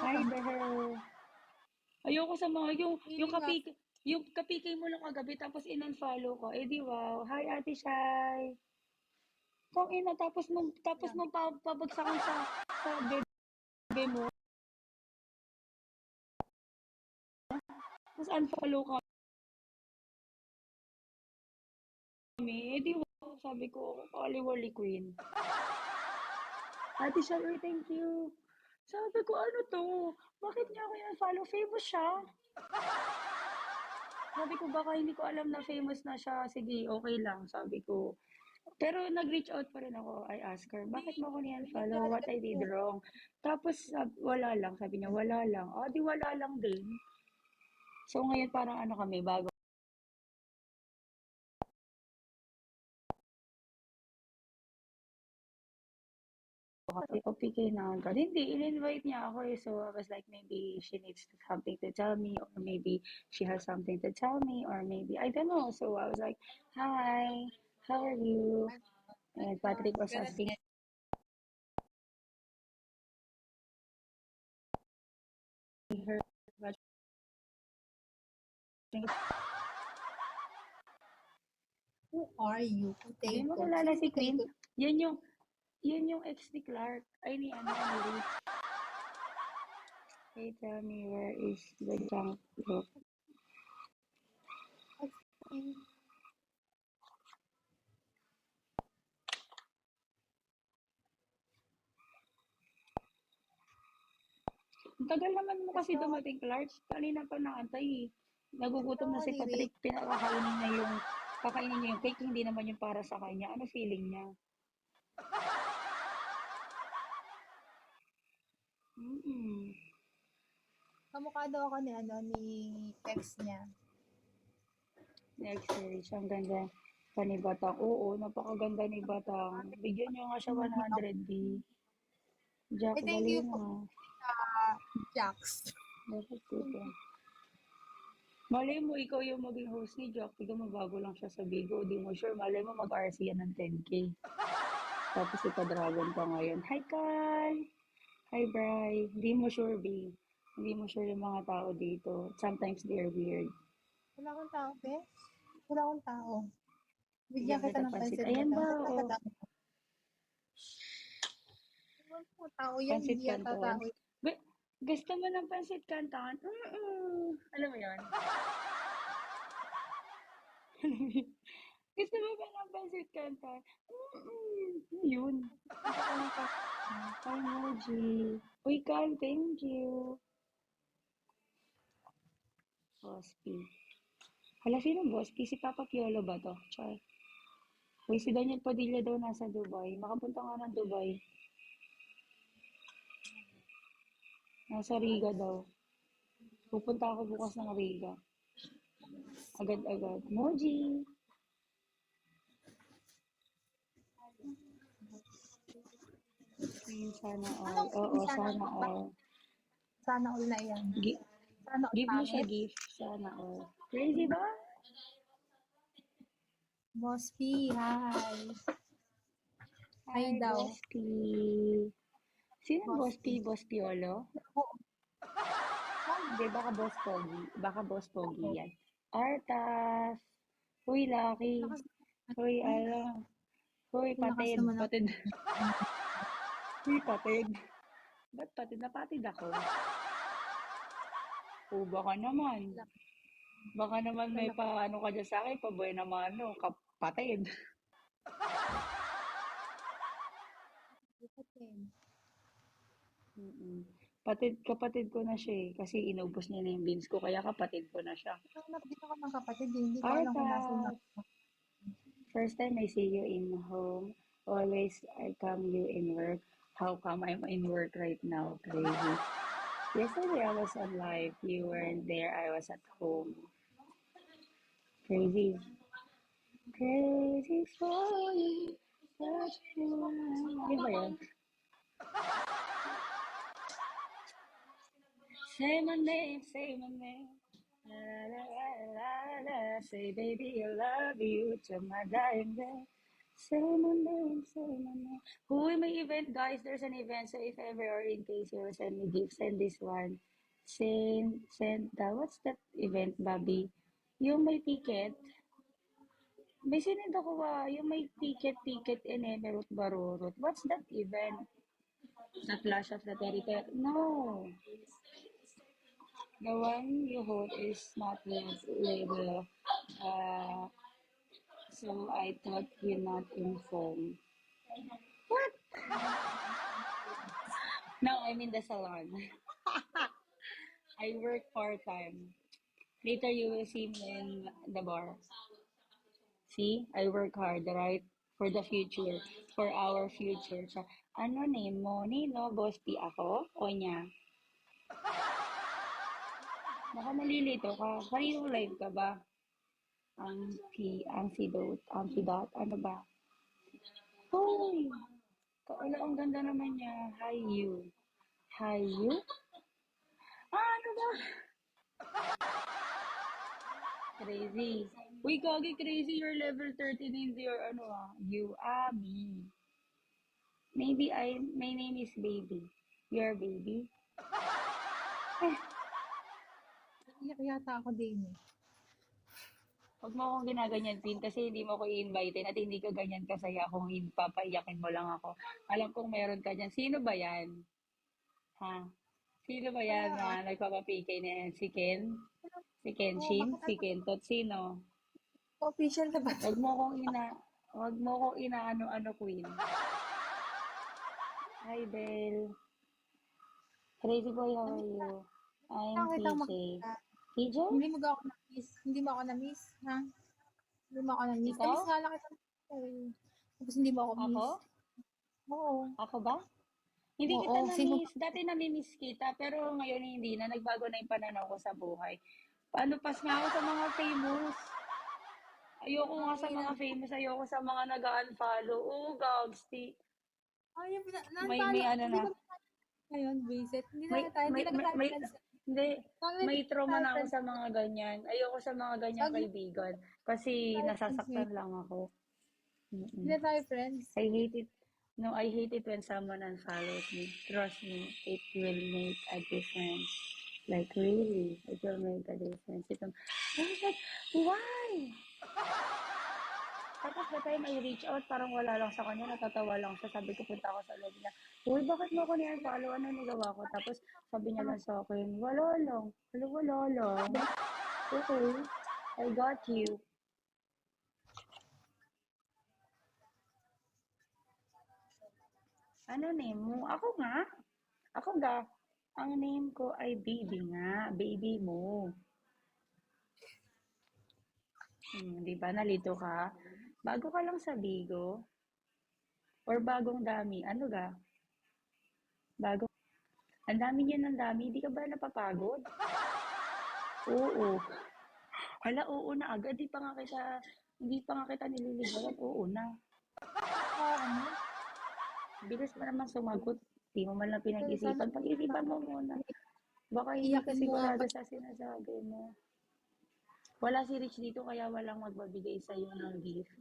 Hi there. Ayoko sa mga Feeling nga, yung kapikay mo lang kagabi tapos in-unfollow ko. Eh di wow. Hi Ate Shai. Kung ina tapos yeah. mo pabagsakan sa bebe mo. Tapos unfollow kami. Eh di wow. Sabi ko, Kaliwali Queen. Ate Shai, uy, thank you. Sabi ko, ano to? Bakit niya ako yung follow? Famous siya. Sabi ko, baka hindi ko alam na famous na siya. Sige, okay lang. Sabi ko. Pero nag-reach out pa rin ako. I asked her, Hindi, bakit mo ako hindi niyan-follow? talaga What I did to. wrong? Tapos, wala lang. Sabi niya, wala lang. Ah, di wala lang din. So, ngayon parang ano kami, bago kasi, OPK na agad. Hindi, in-invite niya ako eh. So, I was like, maybe she needs something to tell me, or maybe she has something to tell me, or maybe, I don't know. So, I was like, hi, how are you? Ano, And Patrick was ganun asking din. her, Who are you? hindi mo Potato. kilala Sino si Queen? potato? Yan yung, yun yung ex ni Clark. Ay, ni ano, ni Ruth. Hey, tell me, where is the junk book? Okay. Ang tagal naman mo kasi Gusto ko, dumating, Clark. Kanina pa nakantay eh. gusto Nagugutom na ko si ni Patrick. Rick. Kakainin niya yung cake. Hindi naman yung para sa kanya. Ano feeling niya? Mm-mm. Kamukha daw ako ni, ano, ni ex niya. Next series. Ang ganda pa ni Batang. Oo, napakaganda ni Batang. Bigyan niyo nga siya 100B. Jack, Ay, thank dali you na. po, Jax. Dapat Thank dito. you. Malay mo, ikaw yung maging host ni Jack. Tignan mo, bago lang siya sa Bigo. Di mo sure. Malay mo, mag-RC yan ng 10K. Tapos ipa-dragon ka ngayon. Hi, Carl! Hi, Bri. Hindi mo sure, B. Hindi mo sure yung mga tao dito. Sometimes they're weird. Wala akong tao, be. Wala akong tao. Bigyan Bigyan kita kita ng pansit. pansit Ayan bata. ba? Ba't Oh, nakadami ka? Wala akong tao yan. pansit Hindi yata canton. tao yan. Gusto mo ng pansit canton? Alam mo yun? Gusto mo ba ng pansit canton? Yun. Gusto ko ng pansit. Emoji. Uy, Carl, thank you. Boss P. Hala, sino Boss P? Si Papa Piolo ba to? Char. Uy, si Daniel Padilla daw nasa Dubai. Makapunta nga ng Dubai. Nasa Riga daw. Pupunta ako bukas ng Riga. Agad-agad. Moji! Ayun, sana all. Anong Oo, sana sana all? all. Sana all na yan. Gi- Sana all give mo siya pangit. gift. Sana all. Crazy ba? Boss P, hi. Hi Hi, daw. Boss P. Sino Boss Boss P? P. Boss Piolo? Ako, wag. Hindi, baka Boss Pogi. Baka Boss Pogi Ako. yan. Artas! Uy, Lucky! Lakas Uy, naman. alam. Uy, Lakas patid. naman ang Patid. Uy, patid. Ba't patid? Napatid ako. O, baka naman. Baka naman may lalaki. paano ka dyan sa akin, paboy naman, no, kapatid. Mm. Kapatid ko na siya eh, kasi inubos niya na yung beans ko, kaya kapatid ko na siya. Naghahanap din ako ng kapatid, eh. Hindi ko alam kung nasaan na. Artas! First time I see you in home, always I come you in work. How come I'm in work right now? Crazy. Yesterday I was on live, you weren't there, I was at home. Crazy. Crazy for you, such a Di ba yun? Say my name, say my name. La, la, la, la, la. Say, baby, I love you to my dying day. Ceremony. Huy, may event, guys. There's an event. So if ever or in case you will send me gifts, send this one. What's that event, Bobby? Yung may ticket. May sinend ako yung may ticket in Emerald Barurut. What's that event? The Clash of the Territory? No. The one you hold is not yet labeled. Uh, so I thought you're not informed. What? No, I'm in the salon. I work part-time. Later you will see me in the bar. See, I work hard, right? For the future. For our future. So, ano name mo? Nino, bosti ako? O niya? Baka nalilito ka. Kanino live ka ba? Ampidot, ano ba? Hoy! Wala, ang ganda naman niya. Hi, you. Hi, you? Ano ba? Crazy. Uy, Kagi, crazy. You're level 13 in your, you, me. My name is Baby. You're Baby? Eh, Iyak yata ako din eh. huwag mo akong ginaganyan, Pin, kasi hindi mo ko i-invite at hindi ka ganyan kasaya kung papaiyakin mo lang ako. Alam kong meron ka dyan. Sino ba yan? Ha? Sino ba yan Wala. na nagpapapikay na yan? Si Ken? Si Oo, Kenshin? bakit Si Kentot? Sino? official na ba? Huwag mo akong huwag mo akong inaano-ano, Queen. Hi, Belle. Crazy boy, how are you? I'm Bakit ang PJ. makita? PJ? Hindi mo ako na-miss. Hindi mo ako na-miss, ha? Hindi mo ako na-miss. Ikaw? Na-miss nga lang kita. Eh. Tapos hindi mo ako Ako? miss. Oo. Ako ba? Hindi Oo. kita Sino na-miss. ba? Dati nami-miss kita, pero ngayon hindi na. Nagbago na yung pananaw ko sa buhay. Paano pas nga ako sa mga famous? Ayoko nga sa Ay, mga famous. Ayoko sa mga nag-unfollow. Oo, gagsti. ay, May naantala. ano Hindi na. ba ngayon, Visit? Hindi May, na tayo, hindi may, na may, tayo may, friends. hindi. Bakit May hindi na trauma tayo na ako friends? sa mga ganyan. Ayoko sa mga ganyang Bakit hindi kaibigan. Kasi tayo friends nasasaktan ngayon? lang ako. Hindi Mm-mm. na tayo friends. I hate it. No, I hate it when someone unfollows me. Trust me, it will make a difference. Like, really, it will make a difference. I was like, why? Tapos the time I reach out, parang wala lang sa kanya, natatawa lang siya. Sabi ko, punta ako sa loob niya. Uy, bakit mo ako ni-unfollow? Ano nagawa ko? Tapos sabi niya lang sa akin, wala lang. Wala lang. Okay, I got you. Ano name mo? Ako nga. Ako ga. Ang name ko ay Baby nga. Baby mo. Di ba? Nalito ka? Bago ka lang sa Bigo? Or bagong dami? Ano ga? Bago? Ang dami niyan, ang dami. Hindi ka ba napapagod? Oo. Hala, oo na agad. Hindi pa nga kita nililigawan. Oo na. Ano? Bilis mo naman sumagot. Di mo man lang Sana pinag-isipan. Pag-isipan mo muna. Baka hindi ka iyakin mo nga sigurado ba? sa sinasabi mo. Wala si Rich dito kaya walang magbabigay sa'yo ng gift.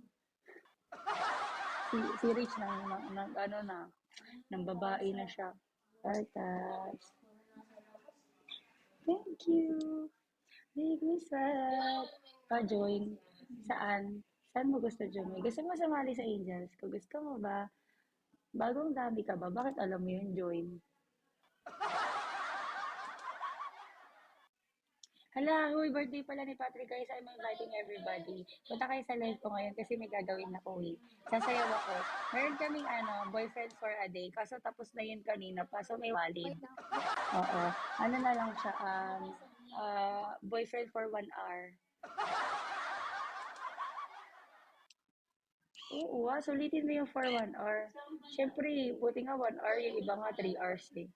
Si Rich ng babae na siya. Tartas. Thank you. Make me sweat. Pa-join. Saan? Saan mo gusto join? Gusto mo sumali sa Angels? Kung gusto mo ba, bagong dami ka ba? Bakit alam mo yun, join? Hala, huy, birthday pala ni Patrick guys. I'm inviting everybody. Punta kayo sa live ko ngayon kasi may gagawin ako eh. Sasayaw ako. Meron kaming boyfriend for a day. Kaso tapos na yun kanina pa. So may walid. Wait lang. Oo. Ano na lang siya, boyfriend for 1 hour. Oo, sulitin mo yung for 1 hour. Siyempre, buti nga 1 hour, yung iba nga 3 hours eh.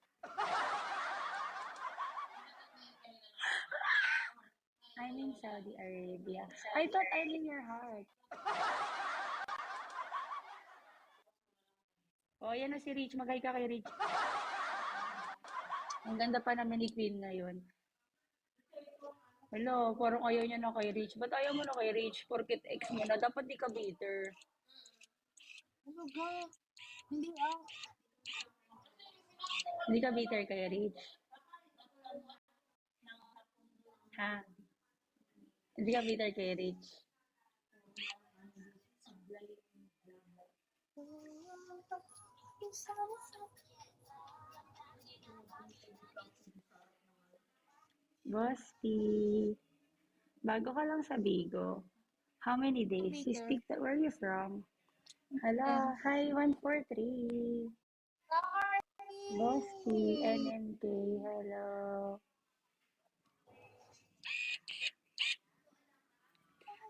I'm in Saudi Arabia. I thought I'm in your heart. Oh, yan na si Rich. Magay ka kay Rich. Ang ganda pa naman ni Queen ngayon. Hello, parang ayaw niya na kay Rich. Ba't ayaw mo na kay Rich? Porket ex mo na. Dapat di ka bitter. Ano ba? Hindi Hindi ka bitter kay Rich? Ha? Hindi ka bitter kay Rich? Boss P, bago ka lang sa Bigo. How many days? You bitter. speak that, where are you from? And Hala, hi, 143. Boss P, sorry! NNK, hello.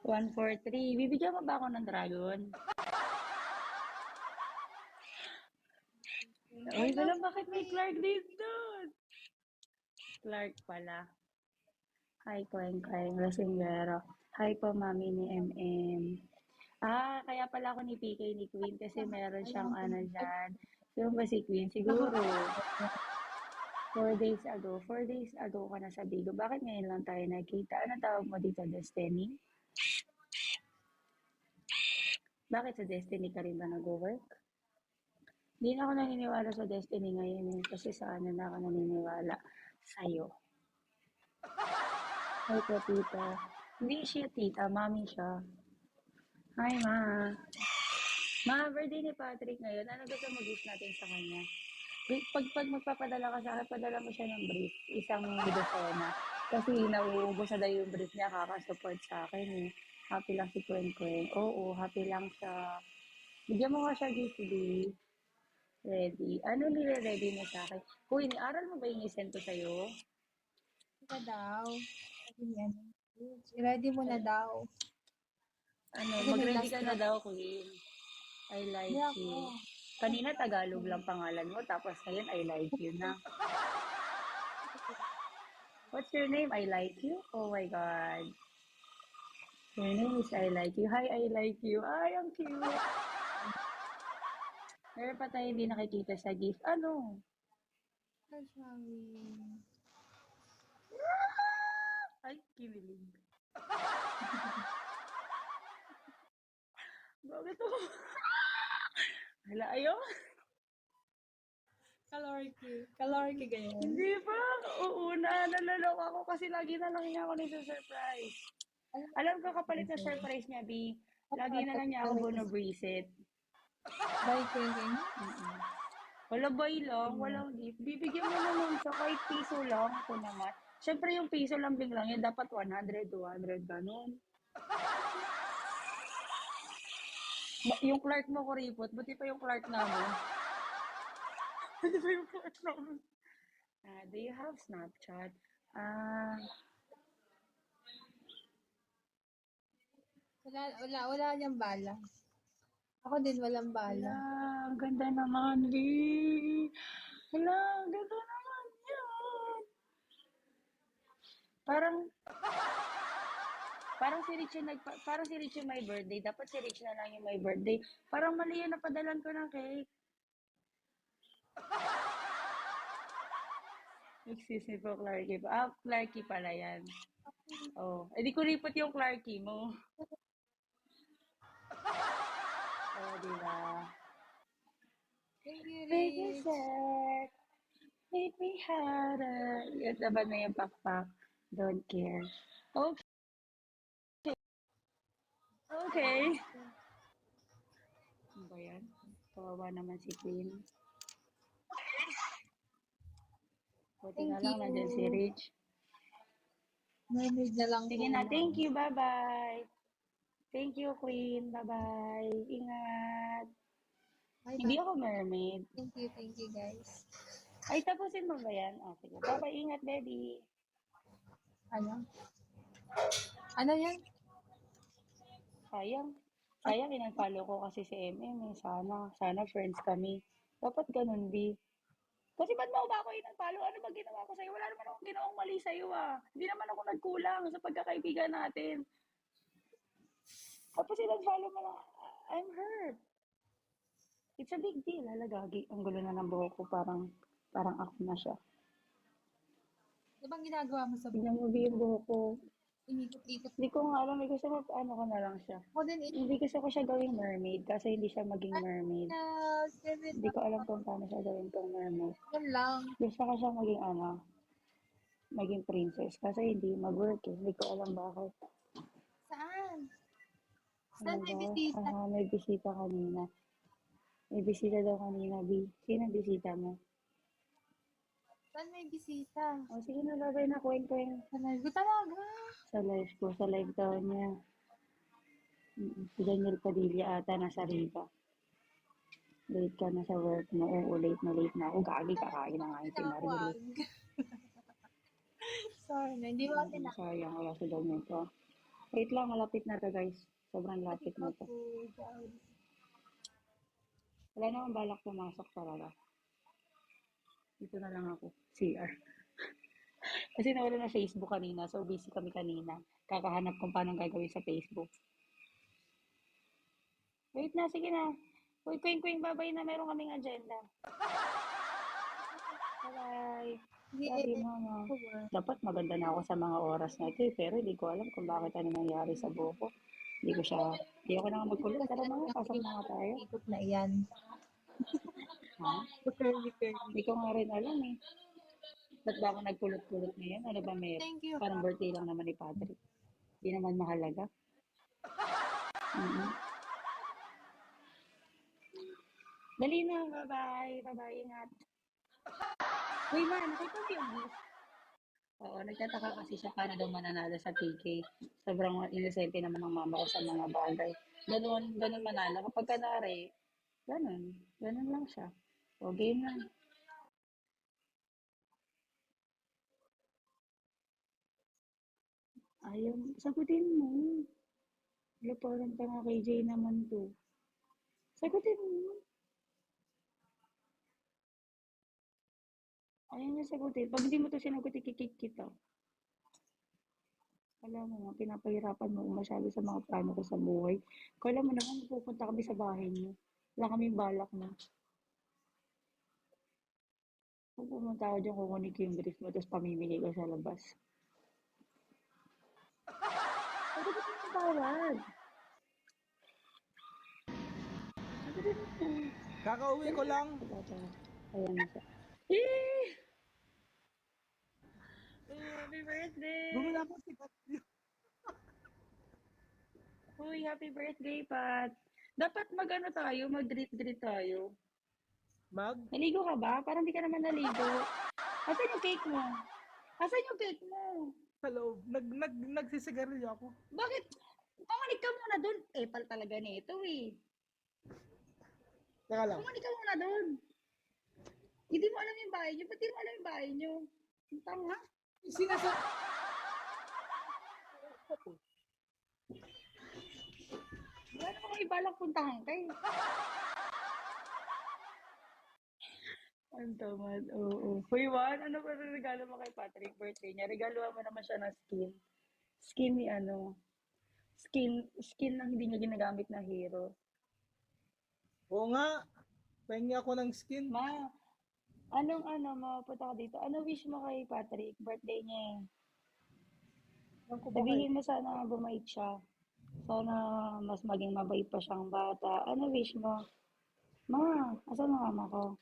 143. Bibigyan mo ba ako ng dragon? Uy, Hello, wala, bakit may sorry! Clark dito? Clark pala. Hi, Kweng Kweng, Lasingero. Hi po, mami ni MM. Ah, kaya pala ako ni PK ni Queen kasi meron siyang Alam ko ano na. Ay, dyan. Sino ba si Queen? naku, Siguro, 4 days ago ka na sa Bigo. Bakit ngayon lang tayo nagkita? Ano tawag mo dito, Destiny? Bakit sa Destiny ka rin ba nag-work? Hindi na ako naniniwala sa Destiny ngayon kasi sa ano na ako naniniwala? Sa'yo. Hi po, tita. Hindi siya tita, mami siya. Hi, ma. Ma, birthday ni Patrick ngayon. Ano gusto mo gift natin sa kanya? Pag magpapadala ka sa akin, padala mo siya ng brief. Isang dosena. Kasi nauubos na daw yung brief niya, kakasupport sa akin eh. Happy lang si Kwen Kwen. Oo, happy lang siya. Bigyan mo nga siya gift, di. Ready. Ano nire-ready mo sa akin? Uy, ni-aral mo ba yung isend ko sa'yo? ka daw. Sabi niya, ready mo na daw. Ano, Kasi may mag-ready last ka na drop. daw, Queen. I Hindi like ako. you. Kanina Tagalog lang pangalan mo, tapos ngayon I like you na. What's your name? I like you? Oh my God. Your name is I like you. Hi, I like you. Ay, ang cute. Meron pa tayo hindi nakikita sa gift. Ano? Ay, sorry. Ay, kinilig. Bakit ako? Hala, ayaw. Kalorky ganyan. Hindi pa. Oo na, naloloko ako kasi lagi na lang niya ako nito surprise. Ano Alam ko kapalit na ba? surprise niya, B. Lagi na lang niya ako Kapag bono-bracelet. bye, Queen. Wala bay lang, Ganyan. walang gift. Bibigyan mo naman sa kahit piso lang. Ako naman. Siyempre yung piso lambing lang yan, dapat 100, 200, ganun. Yung Clark mo kuripot, buti pa yung Clark namin. Buti pa yung Clark namin. Do you have Snapchat? Ah, Wala niyang bala. Ako din walang bala. hala, ang ganda naman, Lee. Hala, ang ganda naman yan. Parang, parang si Rich yung may birthday. Dapat si Rich na lang yung may birthday. Parang mali yan, napadalan ko ng cake. Excuse me po, Clarky. Clarky pala yan. Oh, edi kuripot yung Clarky mo. Oh, di ba? Thank you, Make me Rich. sad, make me harder. Yan naman na yung pakpak. Don't care. Okay, okay. Ano ba yan? Kawawa naman si Queen. Buti nga Thank lang nandyan si you. Rich. Mermaid na lang Sige na, kulang. thank you, bye-bye. Thank you, Queen. Bye-bye. Ingat. Hindi Bye-bye. ako mermaid. Thank you, guys. Ay, tapusin mo ba yan? Oh, sige. Bye-bye. Ingat, baby. Ano? Ano yan? Sayang. Ah, Sayang, in-unfollow ko kasi si MM eh. Sana friends kami. Dapat ganun, B. Kasi ba't mo ba ako in-unfollow? Ano ba ginawa ko sa'yo? Wala naman akong ginawang mali sa'yo ah. Hindi naman ako nagkulang sa pagkakaibigan natin. Tapos in-unfollow mo lang. I'm hurt. It's a big deal. Halagagi. Ang gulo na ng buhok ko. Parang ako na siya. ano bang ginagawa mo sa Tingnan mo, B, yung buhok ko. Inikot-ikot. Hindi ko nga alam, gusto ko ano ko na lang siya. Ako din, Hindi gusto ko siya gawing mermaid kasi hindi siya maging mermaid. Kevin, Hindi ko alam kung paano siya gawin tong mermaid. yan lang. Gusto ko siya maging ano, maging princess kasi hindi mag-work eh. Hindi ko alam bakit. Saan? Ano Saan may ba? bisita? May bisita kanina. May bisita daw kanina, B. Sino bisita mo? Saan may bisita? O sige na, babay na, kweng-kweng. Sabi ko talaga. Sa live ko, sa live daw niya. Si Daniel Padilla ata nasa Riva. Late ka na sa work mo. Oo, late na ako. Gagi, kakain na nga yung si Marjorie. Tinawag. Sorry na, hindi mo tinawag. Sayang, wala si Daniel to. Wait lang, malapit na to guys. Sobrang lapit na to. Wala namang balak pumasok talaga. Dito na lang ako. CR. Kasi nawala na Facebook kanina, so busy kami kanina. Kakahanap kung paano gagawin sa Facebook. Wait na, sige na. Uy, kwing-kwing, babay na. Meron kaming agenda. Bye-bye. Love you, mama. Dapat maganda na ako sa mga oras na ito eh, pero hindi ko alam kung bakit ano nangyari sa buko. Hindi ako na magkulit. Tara mga, pasok na nga tayo. Ikot na yan. Ha? Curly. Hindi ko nga rin alam eh. Ba't ba ako nagkulot-kulot ngayon? Ano ba meron? Thank you. Parang birthday lang naman ni Patrick. Hindi naman mahalaga. Mm-hmm. Dali na, bye-bye. Bye-bye, ingat. Uy, ma, nakita mo yung gift? Oo, nagtataka kasi siya paano daw mananalo sa PK. Sobrang inosente naman ng mama ko sa mga bagay. Ganun manalo. Kapag kanari, ganun lang siya. O, game lang. Ayaw, sagutin mo. Wala, parang tanga kay Jay naman to. Sagutin mo. Ayaw niya sagutin. Pag hindi mo to sinagot, ikikik kita. Alam mo nga, pinapahirapan mo masyado sa mga plano ko sa buhay. Kala mo naman, pupunta kami sa bahay niyo. Wala kaming balak na. Kung pumunta ako dyan, kukunin ko yung brief mo, tapos pamimili ko sa labas. Ano ba yung tawag? Kakauwi ko lang. Ayan na siya. Eh! Happy birthday! Bumila ko si Uy, happy birthday, Pat! Dapat mag-ano tayo, mag-greet-greet tayo. Mag? Naligo ka ba? Parang di ka naman naligo. Asan yung cake mo? Asan yung cake mo? Sa loob. Nagsisigarilyo ako. Bakit? Pumalik ka muna dun. Epal talaga nito eh. Teka lang. Pumalik ka muna dun. Hindi mo alam yung bahay niyo. Ba't di mo alam yung bahay niyo? Ang tanga. Sinasa... Wala naman kang ibalak puntahan ka eh. Ang tamad, oo. Hoy, Juan, ano ba yung regalo mo kay Patrick? Birthday niya. Regaluhan mo naman siya ng skin. Skin ni ano. Skin ng hindi niya ginagamit na hero. Oo nga. Pahingi ako ng skin. Ma, mapunta ka dito. Ano wish mo kay Patrick? Birthday niya eh. Alam ko ba kayo? Sabihin mo sana bumait siya. Sana mas maging mabait pa siyang bata. Ano wish mo? Ma, asan ang mama ko?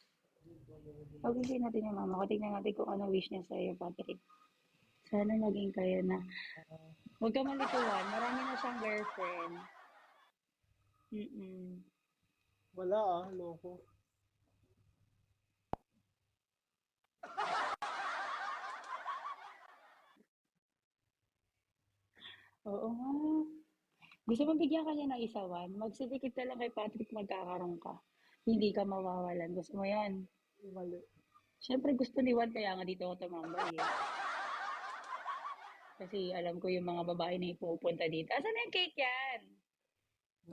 Pag-wishin natin yung mama ko. Tingnan natin kung ano wish niya sa'yo, Patrick. Sana maging kayo na. Huwag ka malituan. Marami na siyang girlfriend. Mm-mm. Wala loko. Oo nga. Gusto mo bigyan ka niya ng isawan? Magsidikit ka lang kay Patrick, magkakaroon ka. Hindi ka mawawalan. Gusto mo yan? Mali. Siyempre gusto ni Juan, kaya nga dito ako tumambay eh. Kasi alam ko yung mga babae na ipupunta dito. Asan na yung cake yan?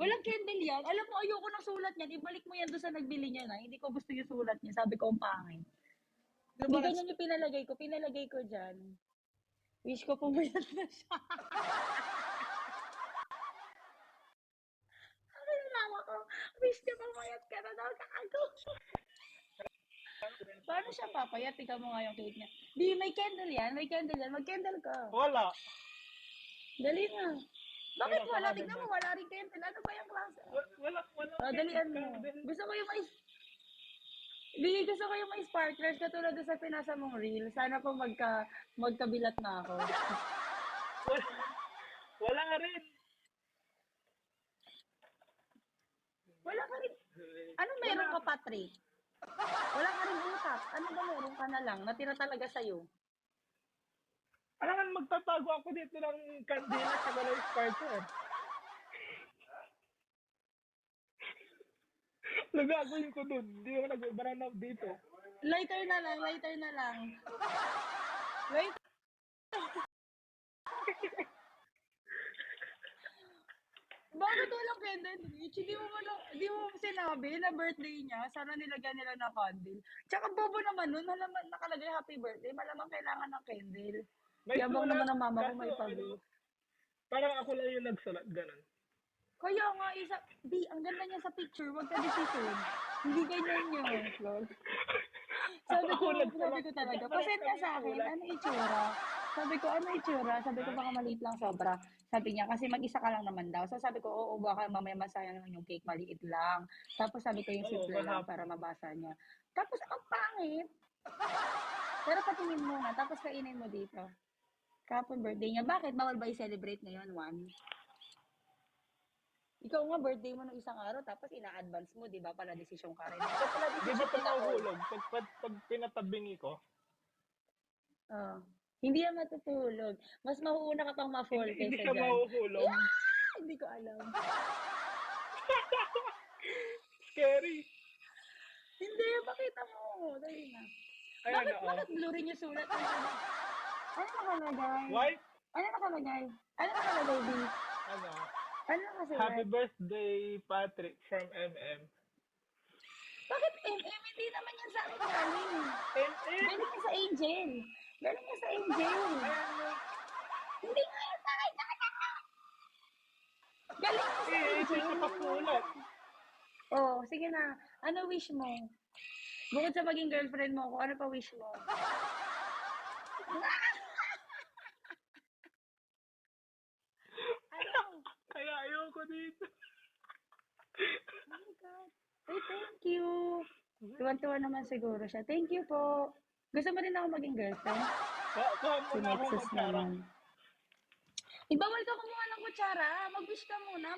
Walang candle yan. Alam mo, ayoko ng sulat niyan. Ibalik mo yan doon sa nagbili niya na. Hindi ko gusto yung sulat niya. Sabi ko, ang pangit. Di Hindi ba ganyan yung pinalagay ko. Pinalagay ko dyan. Wish ko pumayat na siya. Ano yung mama ko? Wish ko pumayat ka na daw. Kago. Paano siya papayat? Tingnan mo nga yung cake niya. Di, may candle yan. May candle yan. Mag-candle ka. Wala. Dali na. Bakit Wala, wala? wala, Tignan mo, wala rin kentel. Ano ba yung klase? Wala. Dalian mo. Gusto ko yung may... Gusto ko yung may sparklers katulad doon sa pinasa mong reel. Sana po magkabilat na ako. Wala, wala nga rin. Wala ka rin. Ano meron ka, Patrick? Wala ka rin utak. Ano ba meron ka na lang? Natira talaga sa'yo. Alam magtatago ako dito ng kandila sa ng sparkler. Nagagawin ko dun. Hindi ako nag-baranaw dito. Lighter na lang. Lighter. Bakit walang candle reach? Hindi mo sinabi na birthday niya, sana nilagyan nila ng candle. Tsaka bobo naman nun, malaman nakalagay happy birthday, malamang kailangan ng candle. May Yabang sulat, naman ng mama ko kaso, may pag- parang ako lang yung nagsulat, ganun. Kaya nga, ang ganda niya sa picture, wag ka decision. Hindi ganyan yun, Lord. Sabi ko talaga, pasend ka sa akin, ano itsura? Sabi ko, ano itsura? Sabi ko, baka maliit lang sobra. Sabi niya, kasi mag-isa ka lang naman daw. So sabi ko, oo, baka mamaya masayang lang yung cake, maliit lang. Tapos sabi ko, yung Oo, simple lang mahaba. para mabasa niya. Tapos, ang pangit. Pero patingin muna, tapos kainin mo dito. Kapon birthday niya. Bakit? Bawal ba i-celebrate ngayon, Juan? Ikaw nga, birthday mo nung isang araw, tapos ina-advance mo, di ba? Pala desisyon ka rin. Ikaw pala Di ba desisyon pag din ako. nahuhulog, pag pinatabingi ko, Oh. Hindi yan matutulog. Mas mauuna ka pang ma-fall hindi kaysa siya dyan. mahuhulog. Yeah! Hindi ko alam. Scary. Hindi, pakita mo. Dali na. Ayan, Bakit blue rin yung sulat? Ano nakalagay? White, Ano nakalagay, B? ano, Ano nakasulat? happy birthday, Patrick, from MM. Bakit MM? Hindi naman yan sa akin galing. MM? Galing yan sa Angel. Galing yan sa Angel. Hindi nga yan sa akin. Galing yan sa Ito Angel. yung nakasulat. Oh, sige na. Ano wish mo? Bukod sa maging girlfriend mo, ano pa wish mo? Ano? Kaya ayoko dito. Oh my God. Ay, thank you. Tuwan-tuwa naman siguro siya. Thank you po. Gusto mo rin ako maging girlfriend? Kuha mo Si na akong Nexus kutsara. naman. Ibawal ka kumuha ng kutsara. Mag-wish ka muna.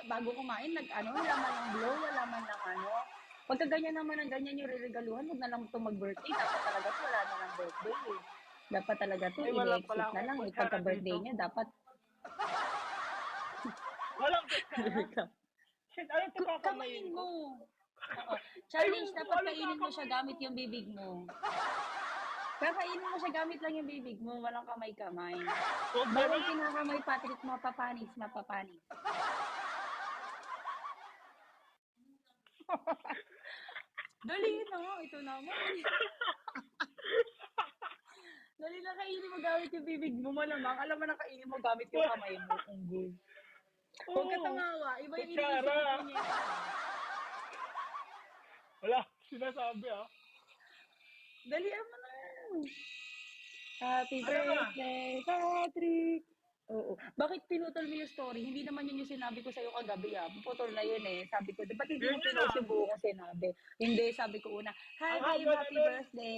Bago kumain, wala man ng blow, wala man ng ano. Pagka ganyan naman ang ganyan yung reregaluhan, huwag na lang ito mag-birthday. Dapat talaga ito, wala na ng birthday eh. Dapat talaga ito, Ay, wala i-exit pala na akong lang. kutsara Pagka-birthday dito. niya, dapat... Walang kutsara. Shit, ano ito Kamayin kakamayin ko? mo. Oo. Challenge, Ayun, dapat ano kainin mo siya kakamayin gamit yung bibig mo. Kakainin mo siya gamit lang yung bibig mo, walang kamay-kamay. Huwag Bawal ganun. kinakamay, Patrick, mapapanis. Dali na, ito naman. Dali na, kainin mo gamit yung bibig mo, malamang. Alam mo na kainin mo gamit yung kamay mo. Unggoy. Huwag ka tumawa, iba yung iniisip Kutsara. mo niya. Wala, sinasabi ah. Dalian mo na. Happy Ano na? birthday, Patrick! Oo. Bakit pinutol mo yung story? Hindi naman yun yung sinabi ko sa'yo kagabi ah. Putol na yun eh. Sabi ko, ba't hindi mo Yun pinost ah. yung buo kong sinabi? Hindi, sabi ko una, hi Ang babe, haba happy na nun. birthday.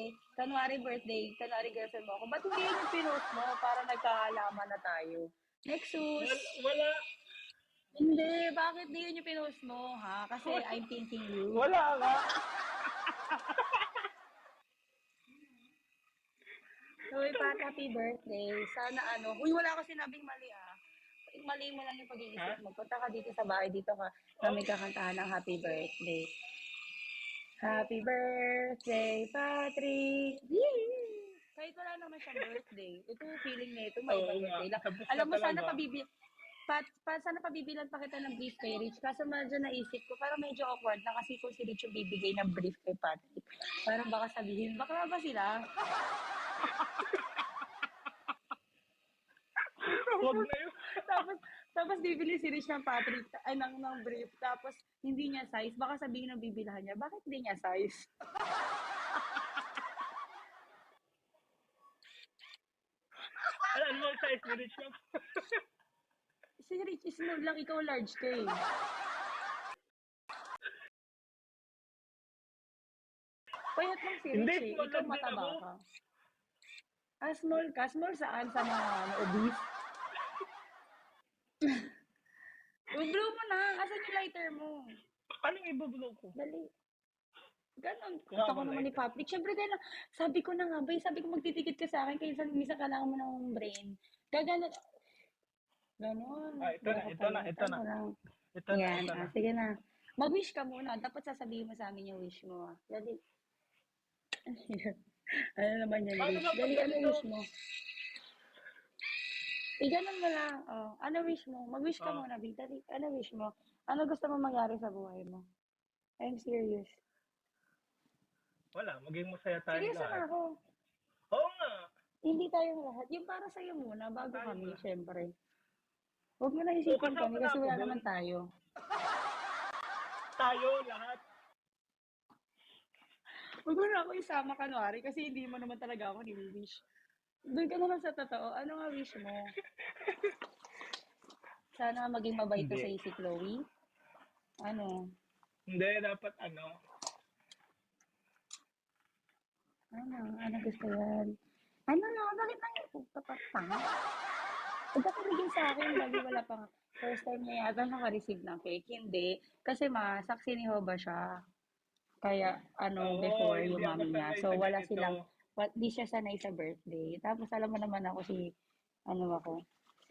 Kanwari girlfriend mo ako. Ba't hindi yun yung pinost mo para nagkaalaman na tayo? Nexus! Wala. Hindi, bakit di yun yung pinost mo ha? Kasi I'm thinking you. Wala nga. Uy, Pat, happy birthday. Sana Uy, wala ka sinabing mali ah. Mali mo lang yung pag-iisip mo. Punta ka dito sa bahay, dito ka. Kami kakantahan ng happy birthday. Happy birthday, Patrick! Yee! Kahit wala naman siyang birthday. Ito, feeling na ito, may ibang Oo nga. birthday lang. Tapos Alam mo, na talaga. sana pabibilan pa kita ng brief kay Rich. Kaso medyo naisip ko, parang medyo awkward na kasi kung si Rich yung bibigay ng brief kay Patrick. Parang baka sabihin, baka ba sila? Huwag na yun. tapos bibili si Rich ng Patrick, ng brief. Tapos hindi niya size. Baka sabihin ng bibilahan niya, bakit hindi niya size? Ano ang size ni Rich lang? Si Rich small lang, ikaw large ka eh. Payat lang si Hindi, Rich eh. small Ikaw lang din mataba ako. ka. Ah, small ka? Small saan? Sa mga obese? I-blow mo na. Asan yung lighter mo? Anong ibubulong ko? Dali. Ganon. Kuha Gusto ako ko naman ni lighter. Patrick. Siyempre, ganon. Sabi ko na nga, bay, sabi ko magtitikit ka sa akin kaysa minsan kailangan mo ng brain. Gaganon. Ganon. Ito na, ito na, ito na. Ano lang. Ito na, Yan. ito na. Sige na. Mag-wish ka muna. Dapat sasabihin mo sa amin yung wish mo. Dali. Ano naman yan, Paano Rich? ba pag Dali, ano ganito? wish mo? Ganon mo lang. Oh, ano wish mo? Mag-wish ka Oh, muna, Big. Dali. Ano wish mo? Ano gusto mo mangyari sa buhay mo? I'm serious. wala, maging masaya tayong Seryoso na lahat. ako. Oo nga, Hindi tayong lahat. Yung para sa'yo muna, bago tayong kami, lahat. syempre. Huwag mo na Oo, isipin kasama kami na kasi ako wala dun. naman tayo. Tayo, lahat. Huwag mo na ako isama kanwari kasi hindi mo naman talaga ako ni-wish. Doon ka naman sa totoo. Ano nga wish mo? Sana maging mabait na Hindi. sa'yo si Chloe. Ano? Hindi, dapat ano. Ano gusto yan? Ano na? Bakit nang ipagpapatanga? Ito pinigil sa akin, bali wala pang first time niya yata naka-receive ng cake. Hindi. Kasi saksi ni Hoba siya. Kaya Oo, before yung hindi ako mami niya. sanay So sa wala ganito. silang, di siya sanay sa birthday. Tapos alam mo naman ako si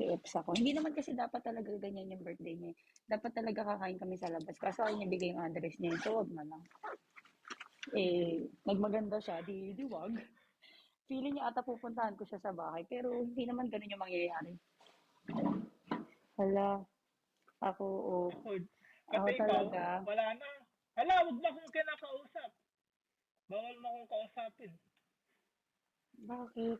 Eps ako. Hindi naman kasi dapat talaga ganyan yung birthday niya. Dapat talaga kakain kami sa labas. Kaso ay niya bigay yung address niya. So wag na lang. Nagmaganda siya, di wag. Feeling niya ata pupuntahan ko siya sa bahay. Pero hindi naman ganun yung mangyayari. Hala, ako, Ako, ako pati ikaw, talaga. wala na. Hala, wag na akong kinakausap. Bawal mo akong kausapin. Bakit?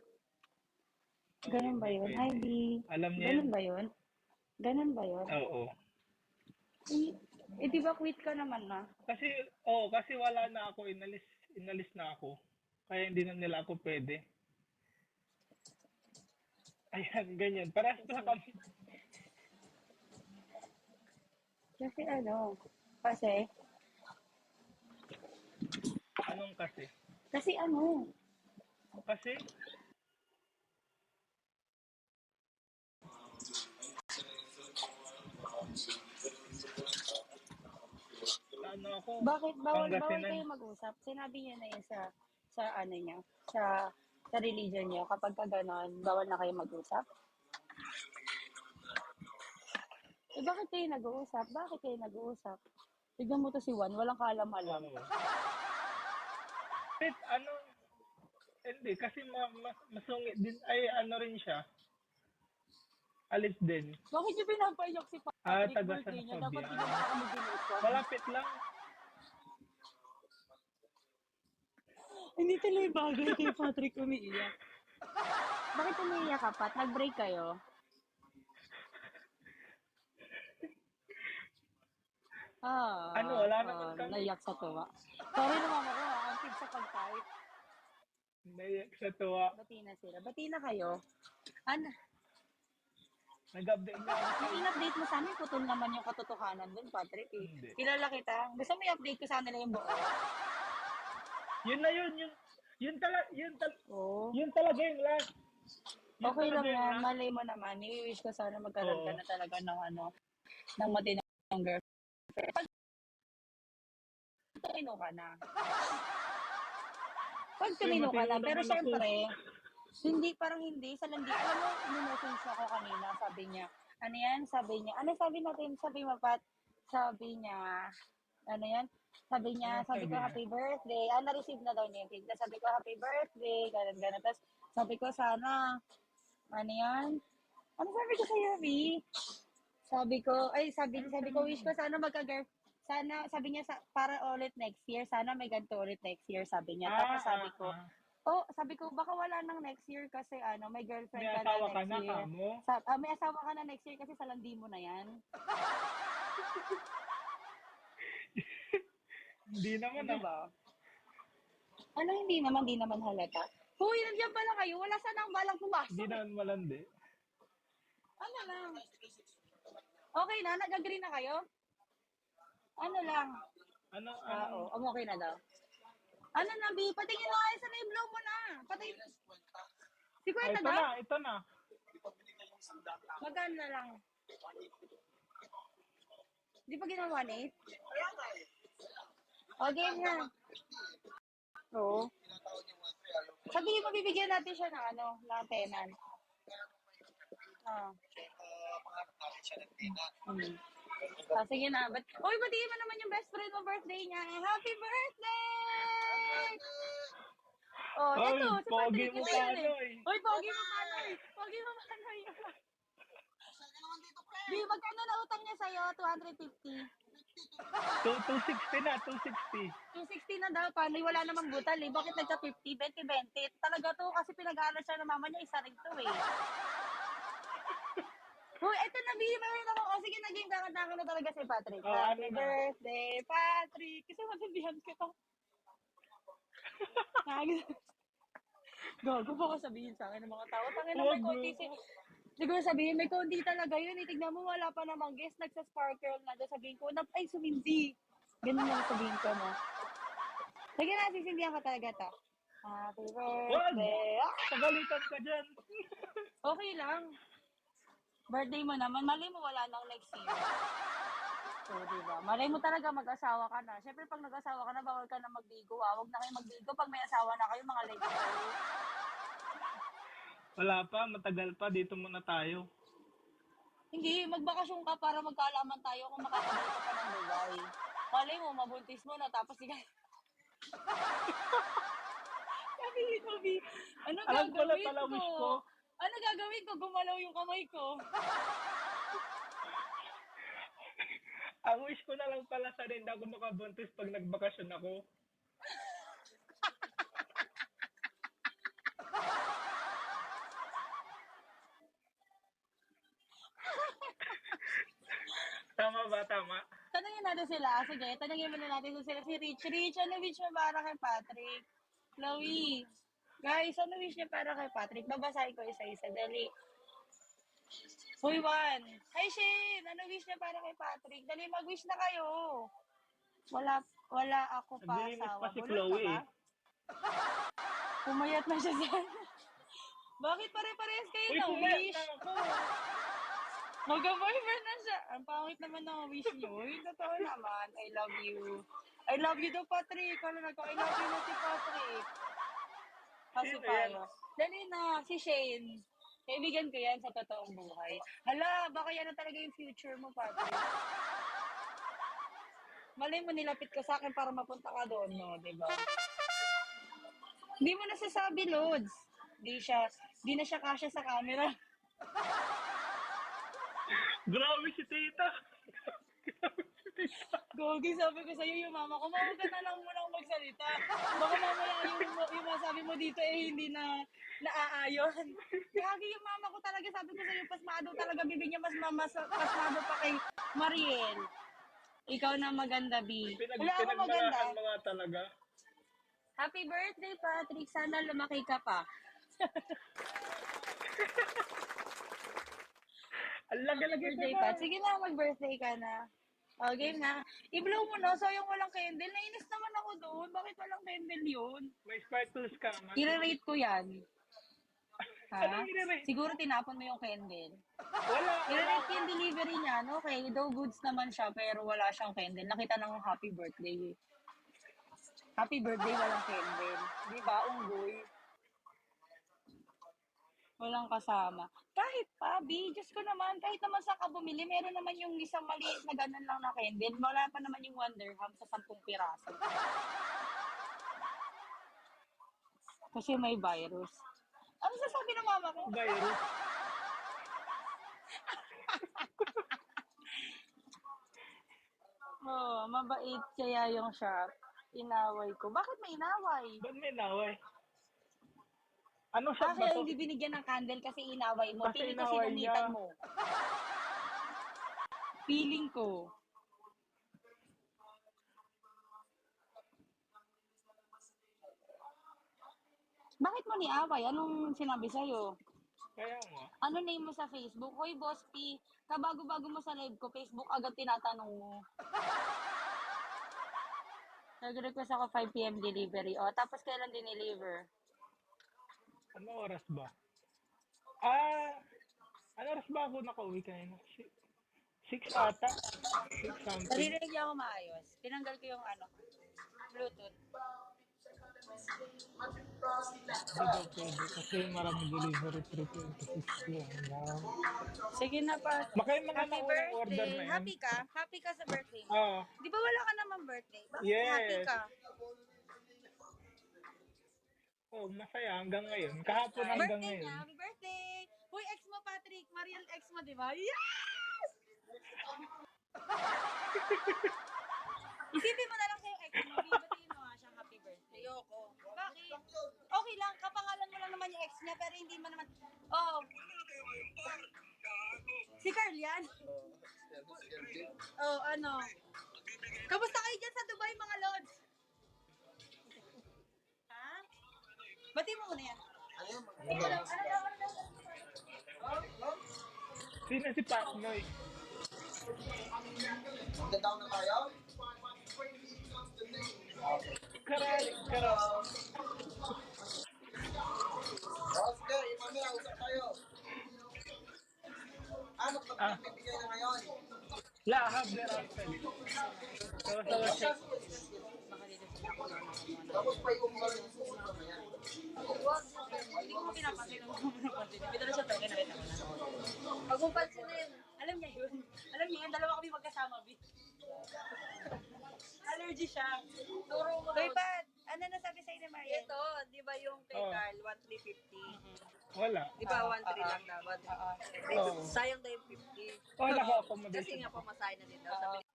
Oo, Ganun ba hindi yun? Hi, pwede. B. Alam niya yan. Ganun ba yun? Ganun ba yun? Oo. Di ba quit ka naman na? Kasi wala na ako, inalis na ako. Kaya hindi na nila ako pwede. Ayan, ganyan. Parehas na kami. Kasi kasi, Anong kasi? kasi Kasi, ano ako, bakit bawal Pangasinan. kayo mag-usap? Sinabi niya na yun sa ano niya, sa religion niya, kapag ka ganon, bawal na kayo mag-usap? Bakit kayo nag-uusap? Bakit kayo nag-uusap? Tignan mo to si Juan, walang kaalam-alam. Oo. Ano, hindi, kasi masungit din, ay ano rin siya, alis din. Bakit niyo pinapaiyak si Patrick Taga birthday San niya? Dapat hindi Fabian. na kami ginutom. Malapit lang. Hindi tuloy bagay kay Patrick umiiyak. Bakit umiiyak ka, Pat? Nag-break kayo? Wala naman kami. Naiyak sa tuwa. Sorry naman ako, ang tip sa pag-type. Naiyak sa tuwa. Bati na sila. Bati na kayo. Ano? Nag-update na ako sa Yung in-update mo sa amin, putol naman yung katotohanan dun, Patrick. Hindi. Kilala kita. Gusto mo i-update ko sa nila yung buo? Yun na yun. Yun talaga Oo. yung last. Yun Okay lang talaga yung yan. last. Malay mo naman. I-wish ko sana magkaroon ka Oo. na talaga ng matinong girlfriend. Pag tumino ka na. matino Pero naman ako. syempre, parang hindi, sa landi. Alam mo, minessage ako kanina, sabi niya, ano yan? Sabi niya, ano sabi natin? Sabi mo, Pat? Sabi niya, ano yan? Sabi niya, Anong sabi ko, niya? happy birthday. Na-receive na daw niya yung cake. Sabi ko, happy birthday. Ganun. Tapos, sabi ko, sana, ano yan? Ano sabi ko sa'yo, V? Sabi ko, wish ko sana sana, sabi niya, para ulit next year, sana may ganito ulit next year, sabi niya. Tapos sabi ko, baka wala nang next year kasi may girlfriend May ka na asawa ka next na, year. kamo? May asawa ka na next year kasi sa landi mo na yan. Hindi naman Di ba? Ano hindi naman halata? Hoy, nandiyan pala kayo. Wala sanang balang Hindi pumasok. naman malandi. Ano lang? Okay na? Nag-agree na kayo? Ano lang? Ano, Oo. Okay na daw. Ano na, B? Patingin mo nga sa na-blow mo na. Patingin. 50 ito daw? na, ito na. Magkano na lang? Di pa ginawa 1.8? O, game na. Oo. Sabihin mo, bibigyan natin siya ng ano, ng tenant. Ah. Sige na. Uy, batiin mo naman yung best friend mo birthday niya. Happy birthday! Oh, Ay, eto, si pogi Patrick, mo ito pa, yun eh. ano eh. Uy, pogi mo Panoy. Pogi mo Panoy. Di, magkano na utang niya sa'yo? 250. 260 na, 260. 260 na daw, Panoy. Wala namang butal eh. Bakit nagka-50? 20-20. Talaga to, kasi pinag-aaral siya ng mama niya. Isa rin to eh. Uy, eto na, Bi. Meron ako. O, sige, naging kakanta na talaga si Patrick. Oh, Happy ano na? birthday, Patrick. Kasi matindihan ko to. Gago pa ko sabihin sa akin ng mga tao. Tangin na may Wag konti si... Siguro sabihin, may konti talaga yun. Tignan mo, wala pa namang guest. Nagsa-sparkle na. Doon sabihin ko, ay, sumindi. Ganun lang sabihin ko, no? Sige na, sisindihan ka talaga ta. Happy Wag! birthday. Ah, Pagalitan ka dyan. okay lang. Birthday mo naman. Mali mo, wala nang next year. So, diba? Malay mo talaga mag-asawa ka na. Siyempre, pag nag-asawa ka na, bawal ka na magbigo. Huwag na kayo magbigo. Pag may asawa na kayo, mga late kayo. Wala pa, matagal pa. Dito muna tayo. Hindi, magbakasyon ka para magkaalaman tayo kung makakabalik ka pa ng Dubai. Malay mo, mabuntis mo na, tapos ikaw... Sabihin mo, Bi, ano Alam ko na gagawin pala ko? wish ko. Ano gagawin ko? Gumalaw yung kamay ko. Ang wish ko na lang pala sa rin ako makabuntis pag nagbakasyon ako. Tama ba? Tama. Tanungin natin sila. Sige, tanungin muna natin sila. Si Rich. Rich, ano wish mo para kay Patrick? Chloe. Guys, ano wish niya para kay Patrick? Babasahin ko isa-isa. Dali. Hoy, Juan. Hi, Shane. Ano wish niya para kay Patrick? Dali, mag-wish na kayo. Wala ako pa Naglilinis asawa. pa si Bulol ka Chloe ba? eh. Pumayat na siya dyan. Bakit pare-parehas kayo Uy, na pumayat wish? na ako. Mag-boyfriend na siya. Ang pangit naman ng wish niyo. Uy, totoo naman. I love you. I love you daw, Patrick. Ano na ko? I love you na si Patrick. Kasi Sino yan? payo. Dali na, si Shane. Kaibigan ko yan sa totoong buhay. Hala, baka yan na talaga yung future mo, Patrick. Malay mo, nilapit ka sa akin para mapunta ka doon, no? Diba? Hindi mo nasasabi, Lods. Di na siya kasya sa camera. Grabe si tita. Gogi, sabi ko sa'yo, yung mama ko, mawag ka na lang munang magsalita. Baka mamaya yung masabi mo dito hindi na naaayon. Gagi yung mama ko talaga, sabi ko sa'yo, pasmado talaga, bibig niya pasmado pa kay Mariel. Ikaw na maganda, B. Wala ako maganda. Pinagmalakan mga talaga. Happy birthday, Patrick. Sana lumaki ka pa. Ang lagi-lagi Birthday, pa Pat. Sige na, mag-birthday ka na. O, game na. I-blow mo na. Sayang walang candle. Nainis naman ako doon. Bakit walang candle yun? May sparkles ka naman. I-rate ko yan. Ha? Anong i-rate? Siguro tinapon mo yung candle. Wala. I-rate ko yung delivery niya. No? Okay, though goods naman siya, pero wala siyang candle. Nakita ng happy birthday. Happy birthday, walang candle. Di ba, unggoy? Walang kasama. Kahit pa, B, Diyos ko naman, kahit naman saan ka bumili, meron naman yung isang maliit na ganun lang na candle. Wala pa naman yung Wonderham sa 10 piraso. Kasi may virus. Ano sasabi ng mama ko? Virus. Oh, mabait kaya yung shop. Inaway ko. Bakit may inaway? Ba't may naway? Anong shop ba Kaya to? hindi binigyan ng candle kasi inaway mo. Kasi Piling ko inaway sinungitan niya. mo. Feeling ko. Bakit mo niaway? Anong sinabi sa'yo? Kaya nga. Ano name mo sa Facebook? Hoy, Boss P, kabago-bago mo sa live ko, Facebook agad tinatanong mo. Nag-request ako 5 p.m. delivery. O, tapos kailan dineliver? Ano oras ba? Ah, ano oras ba ako nakauwi kanina? 6 ata? 6 something? Naririnig niyo ako maayos. Tinanggal ko yung ano, Bluetooth. Hindi daw pwede kasi marami delivery 326 lang. Sige na pa. Baka yung mga Happy naunang order birthday. na yan. Happy ka? Happy ka sa birthday mo? Oo. Di ba wala ka naman birthday? Bakit Yes. happy ka? Oh, masaya hanggang ngayon. Kahapon hanggang Birthday ngayon. niya. Happy birthday. Hoy, ex mo, Patrick. Mariel ex mo, di ba? Yes! Isipin mo na lang sa'yo ex mo. Bibatiin mo nga siyang happy birthday. Ayoko. Bakit? Okay lang. Kapangalan mo lang naman yung ex niya, pero hindi mo naman... Oh. Si Carl yan? Oh, ano? Kamusta kayo dyan sa Dubai, mga lods? Ha? Bati mo muna yan. Sino si Patnoy? Nagdadaw na tayo? Karali. O, sige, mamaya, usap tayo. Ano pa pinibigay na ngayon? Yeah, have their answer. So, check. Tapos pa yung mga yung susunod na yan. Hindi ko mo pinapansin. May dala siya talaga, nakita ko na. Pag mong pansinin, alam niya yun. Alam niya yun, dalawa kami magkasama, B. Allergy siya. Turo mo. Hoy, Pat, ano nasabi sa'yo ni Maria? Ito, di ba yung kay Oh. Carl, 1,350? Wala. Di ba 1,3 lang dapat? Oo. Sayang na yung 50. Wala ko Kasi accommodation. nga pamasahe na din daw. Sabi niya,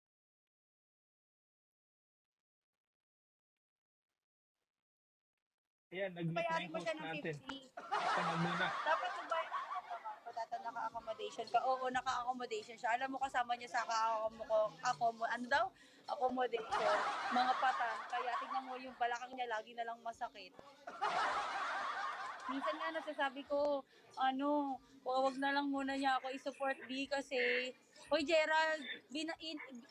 Ayan, nag-meet na Bayarin yung mo siya host ng natin. 50. Tama muna. Dapat kung bayad mo patata naka-accommodation ka. Oo, naka-accommodation siya. Alam mo, kasama niya sa accommodation, mga patan. Kaya tignan mo yung balakang niya, lagi na lang masakit. Minsan nga nasasabi ko, wag na lang muna niya ako i-support B kasi, Hoy Gerald,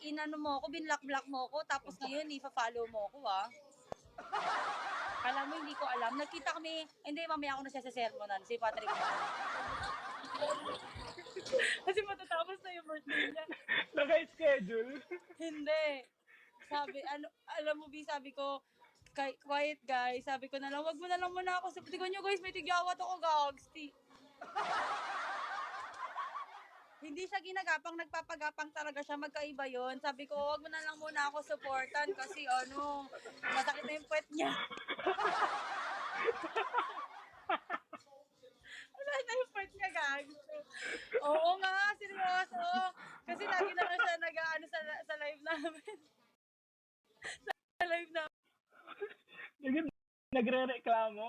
inano mo ako, binlock-block mo ako, tapos ngayon i-follow mo ako Alam mo, hindi ko alam. Nagkita kami, hindi, mamaya ako na siya sa sermonan, si Patrick. Kasi matatapos na yung birthday niya. Naka-schedule. Hindi. Sabi, alam mo, B, sabi ko, quiet guys, sabi ko na lang, wag mo na lang muna ako. Sabi ko nyo guys, may tigyawat ako, gagsti. Hindi siya ginagapang, nagpapagapang talaga siya, magkaiba yon. Sabi ko, wag mo na lang muna ako supportan kasi masakit na yung puwet niya. Masakit na yung puwet niya, gag. Oo nga, seryoso. Kasi lagi na lang siya nag-aano sa live namin. Sa live Nagre-reklamo.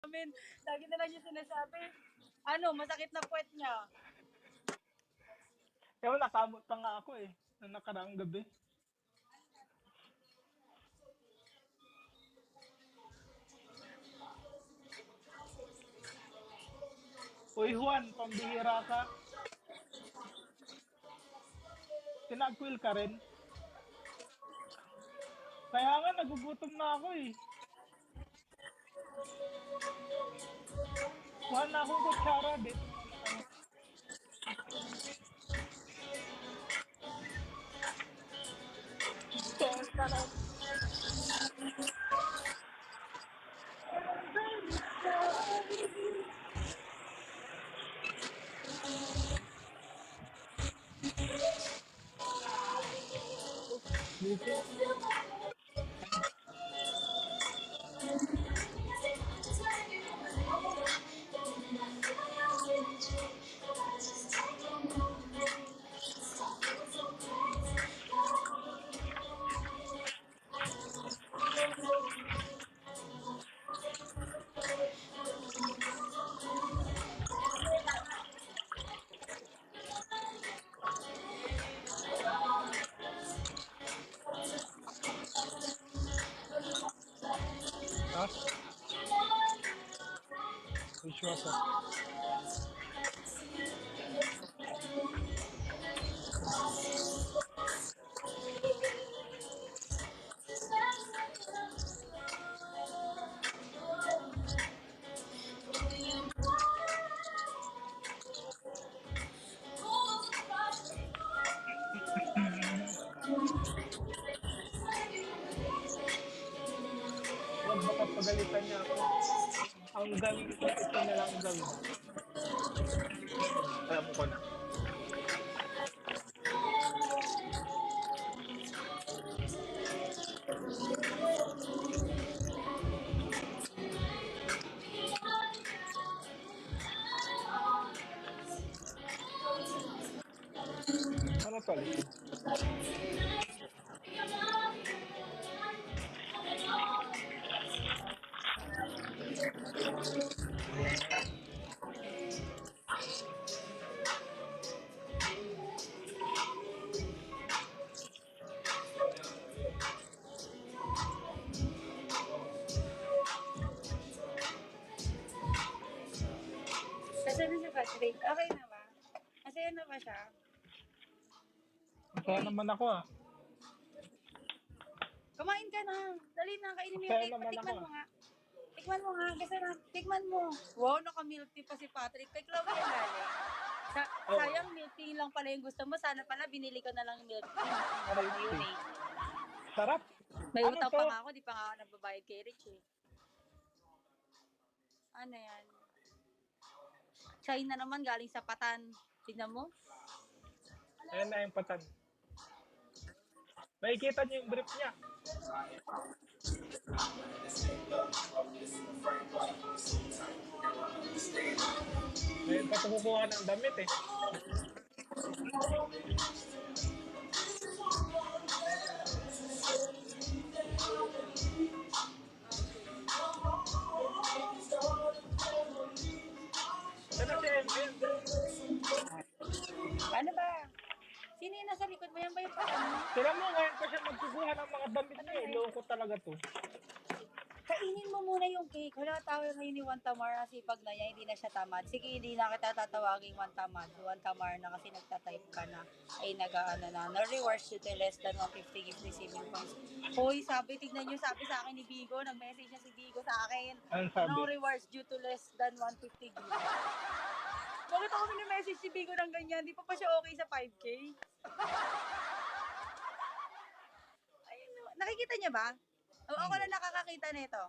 namin, lagi na lang niya sinasabi, masakit na puwet niya. Kaya nakamot pa nga ako nung nakaraang gabi. Uy, Juan, pambihira ka. Tinagkwil ka rin. Kaya nga, nagugutom na ako Kuha na akong kutsara, dit. Visuoso. Huwag baka pagalitan niya ako. Ang gawin ko, ito na lang ang gawin ko. Alam ko na. Ano to, likod? Nasaan na si Patrick? Okay na ba? Masaya na ba siya? Masaya naman ako ah. Kumain ka na. Dali na, kainin mo yung Masaya cake. naman Patikman ako. mo nga. Tikman mo nga. Kasi na, tikman mo. Wow, naka-milk tea pa si Patrick. Kay Chloe yan galing. Oh. Sayang, milk tea lang pala yung gusto mo. Sana pala binili ko na lang yung milk tea. Ano yun eh. Sarap. May Ano utang to? pa nga ako. Di pa nga ako nagbabayad kay Rich eh. Ano yan? China naman galing sa Patan. Tignan mo. Ayan na yung patan. Makikita niyo yung brief niya. Ngayon pa ito kukuha ng damit eh. Sana si Emil. Ano ba? Sino yung nasa likod mo? Yan ba yung Patan mo? Tira mo, ngayon pa siya magkukuha ng mga damit niya eh. Loko talaga to. Kainin mo muna yung cake. Wala tayo ngayon ni Juan Tamar. Sipag na yan, hindi na siya tamad. Sige, hindi na kita tatawagin Juan Tamad. Juan Tamar na kasi nagtatype ka na. Ay, nag-ano na. Na-rewards you to less than 150 gift receiving points. Hoy, sabi, tignan nyo, sabi sa akin ni Bigo. Nag-message na si Bigo sa akin. Ano sabi? No rewards due to less than 150 gift. Bakit ako message si Bigo ng ganyan? Di pa siya okay sa 5K? Ayun, no. Nakikita niya ba? O ako na nakakakita nito.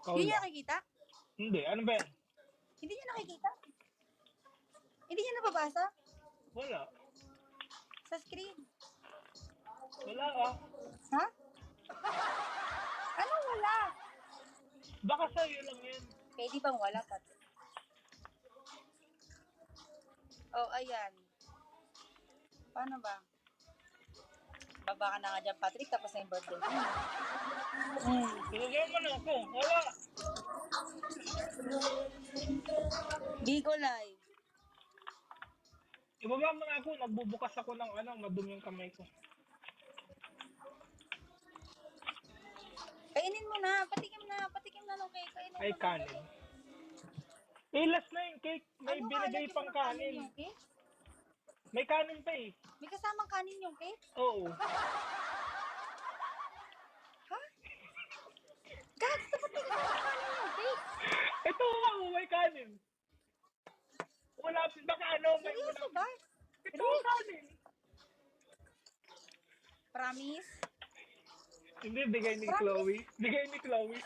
Ikaw Hindi niya lang. nakikita? Hindi, ano ba yan? Hindi niya nakikita? Hindi niya nababasa? Wala. Sa screen? Wala ah. Ha? Anong wala? Baka sa'yo lang yan. Pwede bang wala, Pat? Oh, ayan. Paano ba? Baba ka na nga dyan, Patrick, tapos na yung birthday mo. Tulogyan mo na ako. Wala. Bigo Live. Ibaba mo na ako. Nagbubukas ako ng madumi yung kamay ko. Kainin mo na. Patikim na ng cake. Kainin mo Ay, na. kanin. Ilas na yung cake. May Ano binigay lagyan pang mo ng kanin kanin. yung cake? May kanin pa eh. May kasamang kanin yung cake? Oo. Ha? Gags, dapat may kasamang kanin yung cake. Ito nga, may kanin. Wala, baka may Seryoso wala. ba? Ito ang kanin. Promise? Hindi, bigay ni Chloe. Bigay ni Chloe.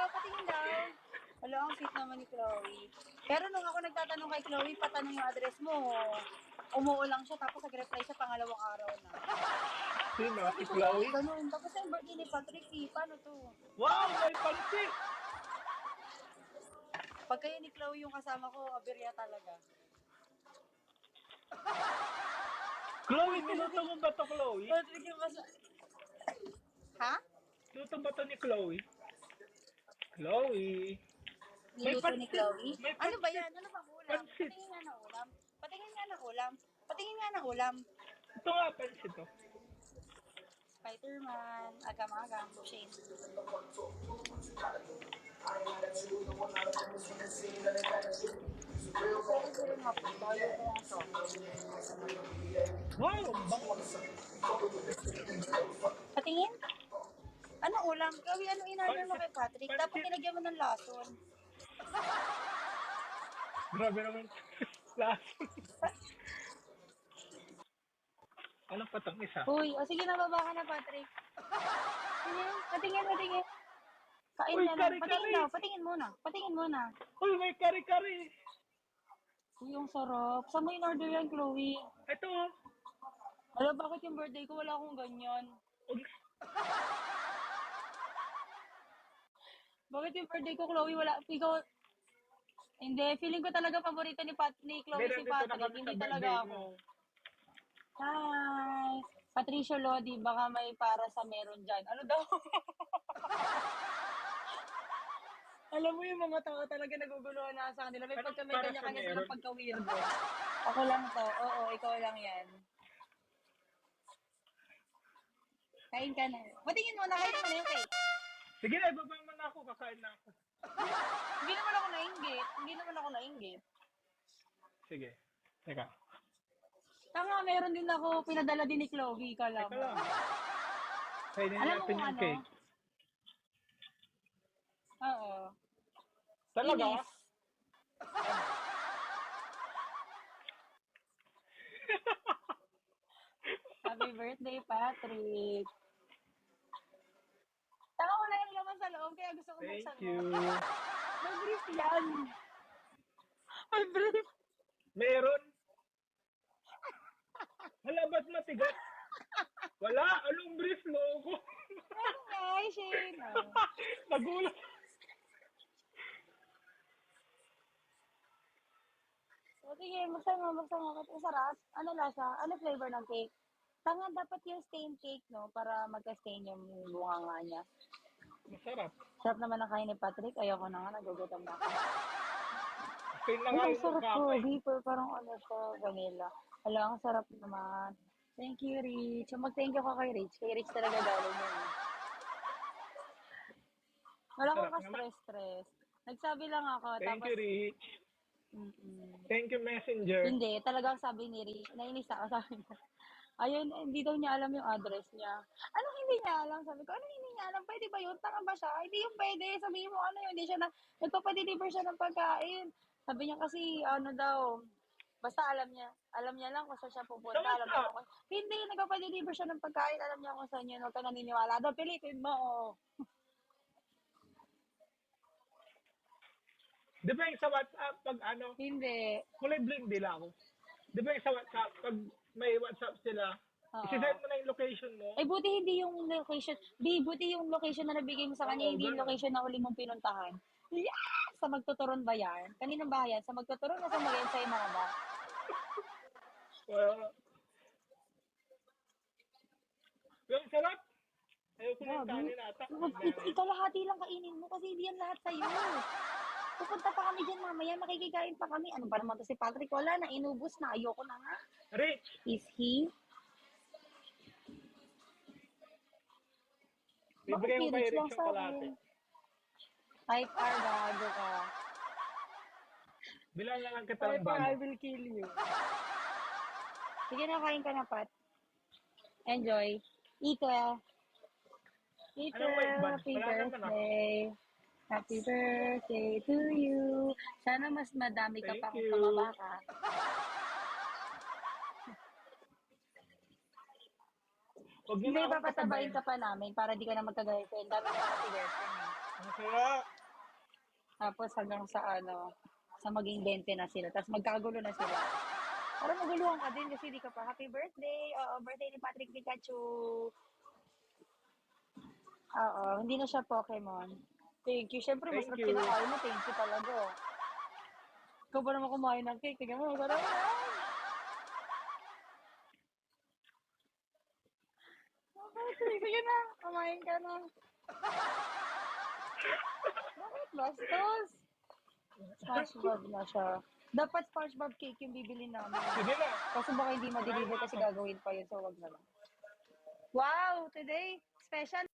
Patingin daw. Wala, ang sweet naman ni Chloe. Pero nung ako nagtatanong kay Chloe, patanong yung address mo, umuo lang siya, tapos nag-reply siya pangalawang araw na. Sino? Si Chloe? Ganun. Tapos yung birthday ni Patrick, paano to? Wow, may pansit! Pag kayo ni Chloe yung kasama ko, aberya talaga. Chloe, niluto mo ba to, Chloe? Patrick yung kasama. Ha? Niluto ba to ni Chloe? Chloe. Niluto ni Chloe? May Ano ba yan? Ano bang ulam? Pansit. Patingin nga ng ulam. Patingin nga ng ulam. Patingin nga ng ulam. Ito nga, pansit to. Spider-Man, agam-agam, Shane. hapon. Tayo ko lang to. Wow, ang bango. Patingin? Ano ulam? Gawi, ano in-order mo kay Patrick? Pansit. Dapat nilagyan mo ng lason. Grabe naman. Lason. Anong patamis ha? Uy, o sige, nababa ka na, Patrick. Sige, patingin. Kain Uy, ka na. kare-kare. Patingin daw, patingin muna. Uy, may kare-kare. Uy, ang sarap. Saan mo in-order yan, Chloe? Ito. Alam, bakit yung birthday ko wala akong ganyan? Bakit yung birthday ko, Chloe, wala? Ikaw, hindi, feeling ko talaga paborito ni Chloe si Nandito na Patrick. kami Hindi sa talaga birthday ako. mo. Hi! Patricio Lodi, baka may para sa meron dyan. Ano daw? Alam mo yung mga tao talaga naguguluhan na sa kanila. May Anong pagka may para sa kanya-kanya meron? silang pagka-weirdo. Ako lang to. Oo, ikaw lang yan. Kain ka na. Patingin mo na, kain mo na yung cake. Sige na, ibaba mo na ako. Kakain na ako. Hindi naman ako nainggit. Sige. Teka. Tanga, meron din ako, pinadala din ni Chloe, kala Teka mo. lang. Kainin Alam mo natin kung yung ano? cake. Oo. Talaga? Inis. Happy birthday, Patrick. Tanga, wala yung laman sa loob, kaya gusto ko Thank buksan you. mo. May brief yan. May brief. Meron? Hala, ba't matigas? Wala, anong brief mo ako? Meron nga, Shane. Nagulat. O sige, buksan mo. Ang sarap. Ano lasa? Ano flavor ng cake? Tanga, dapat yung stain cake, no? Para magka-stain yung bunganga niya. Masarap. Sarap naman ang kain ni Patrick. Ayoko na nga, nagugutom na ako. Kain na Ay, nga ang yung sarap mukha ko. ko eh. Pero parang ano siya, vanilla. Hala, ang sarap naman. Thank you, Rich. Mag-thank you ka kay Rich. Kay Rich talaga galing yan. Wala Sarap akong ka-stress. Nagsabi lang ako. Thank tapos, you, Rich. Mm-mm. Thank you, Messenger. Hindi, talagang sabi ni Rich, nainis ako sa akin. Ayun, hindi daw niya alam yung address niya. Anong hindi niya alam? Sabi ko, anong hindi niya alam? Pwede ba yun? Tanga ba siya? Hindi yung pwede. Sabihin mo, ano yun? Hindi siya nagpapadeliver siya ng pagkain. Sabi niya kasi, ano daw, basta alam niya lang kung saan siya pupunta. Sa Alam niya WhatsApp? kung, hindi, nagpapadeliver siya ng pagkain. Alam niya kung saan yun. Huwag ka naniniwala. Daw, pilitin mo, oh. Di ba yung sa WhatsApp, pag ano, Hindi. kulay blue yung dila ako. Di ba yung sa WhatsApp, pag may WhatsApp sila, Oo. isi-send mo na yung location mo. Eh, buti hindi yung location. Buti yung location na nabigay mo sa kanya, Oo, hindi yung ganun. location na huli mong pinuntahan. Yes! Sa Magtuturon ba yan? Kaninong bayan? Sa Magtuturon o sa Magensay mga ba? Well, yung sarap. Ayoko na yung Grabe. kanin ata. Ikalahati lang kainin mo kasi hindi yan lahat sa'yo. Pupunta pa kami dyan mamaya, makikikain pa kami. Ano ba naman to si Patrick? Wala na, inubos na. Ayoko na nga. Rich, Is he? bibigay mo Bakit kay Rich Rich lang yung sa kalate. akin? Type R, gago ka. Bilang na lang kita Type ng R, I bago. will kill you. Sige na, kain ka na, Pat. Enjoy. Ika. Anong white bun? Happy Wala naman ah. birthday. Happy birthday to you. Sana mas madami ka Thank pang you. kamabaka. Huwag niyo Hindi, na akong papatabain patabain. ka pa namin para di ka na magka-girlfriend. Dami na happy girlfriend eh. Ang sarap. Tapos hanggang sa ano, sa maging 20 na sila. Tapos magkagulo na sila. Para maguluhan ka din kasi di ka pa happy birthday. Oo, birthday ni Patrick Pikachu. Oo, hindi na siya Pokemon. Thank you. Siyempre, Thank masarap you. kinakain mo. Thank you talaga. Ikaw ba naman kumain ng cake? Tingnan mo, masarap yan. Okay, sige na. Kumain ka na. Bakit bastos? SpongeBob na siya. Dapat SpongeBob cake yung bibili namin. Sige na. Kasi baka hindi ma-deliver kasi gagawin pa yun. So, wag na lang. Wow! Today, special